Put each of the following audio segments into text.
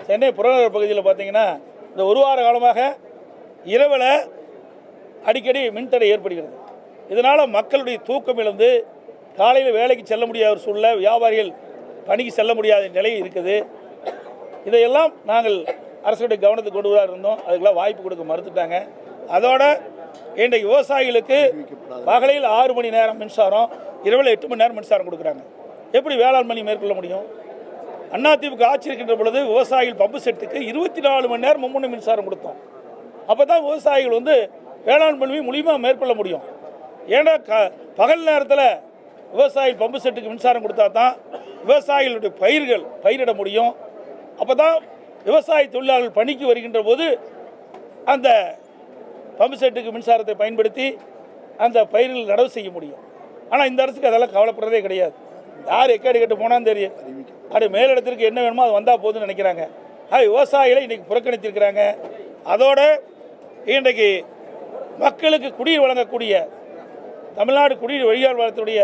சென்னை புறநகர் பகுதியில் பார்த்தீங்கன்னா இந்த ஒரு வார காலமாக இரவில் அடிக்கடி மின்தடை ஏற்படுகிறது. இதனால் மக்களுடைய தூக்கம் இழந்து காலையில் வேலைக்கு செல்ல முடியாத ஒரு சூழ்நிலை, வியாபாரிகள் பணிக்கு செல்ல முடியாத நிலை இருக்குது. இதையெல்லாம் நாங்கள் அரசுடைய கவனத்துக்கு கொண்டு வர இருந்தோம். அதுக்கெல்லாம் வாய்ப்பு கொடுக்க மறுத்துட்டாங்க. அதோட இன்றைக்கு விவசாயிகளுக்கு பகலில் 6 மணி நேரம் மின்சாரம், இரவில் 8 மணி நேரம் மின்சாரம் கொடுக்குறாங்க. எப்படி வேளாண்மை மேற்கொள்ள முடியும்? அதிமுக ஆட்சி இருக்கின்ற பொழுது விவசாயிகள் பம்பு செட்டுக்கு 24 மணி நேரம் மும்முனை மின்சாரம் கொடுத்தோம். அப்போ தான் விவசாயிகள் வேளாண்மை மூலியமாக மேற்கொள்ள முடியும். ஏன்னா பகல் நேரத்தில் விவசாயிகள் பம்பு செட்டுக்கு மின்சாரம் கொடுத்தா தான் விவசாயிகளுடைய பயிரிட முடியும். அப்போ தான் விவசாய தொழிலாளர்கள் பணிக்கு வருகின்ற போது அந்த பம்பு செட்டுக்கு மின்சாரத்தை பயன்படுத்தி அந்த பயிர்கள் நடவு செய்ய முடியும். ஆனால் இந்த அரசுக்கு அதெல்லாம் கவலைப்படுறதே கிடையாது. யார் எக்கேடு கட்டு போனான்னு தெரியும். அது மேலிடத்திற்கு என்ன வேணுமோ அது வந்தால் போதுன்னு நினைக்கிறாங்க. விவசாயிகளை இன்றைக்கி புறக்கணித்திருக்கிறாங்க. அதோட இன்றைக்கு மக்களுக்கு குடிநீர் வழங்கக்கூடிய தமிழ்நாடு குடிநீர் வடிகால் வாரியத்துடைய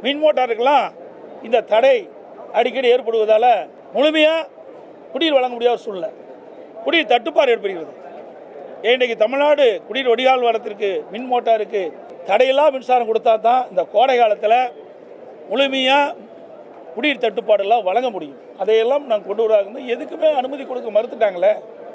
மின் மோட்டாருக்கெல்லாம் இந்த தடை அடிக்கடி ஏற்படுவதால் முழுமையாக குடிநீர் வழங்க முடியாத சூழ்நிலை, குடிநீர் தட்டுப்பாடு ஏற்படுகிறது. இன்றைக்கு தமிழ்நாடு குடிநீர் வடிகால் வாரியத்திற்கு மின் மோட்டாருக்கு தடையெல்லாம் மின்சாரம் கொடுத்தா தான் இந்த கோடை காலத்தில் முழுமையாக குடிநீர் தட்டுப்பாடெல்லாம் வழங்க முடியும். அதையெல்லாம் நாங்கள் கொண்டு வராங்க. எதுக்குமே அனுமதி கொடுக்க மறுத்துட்டாங்களே.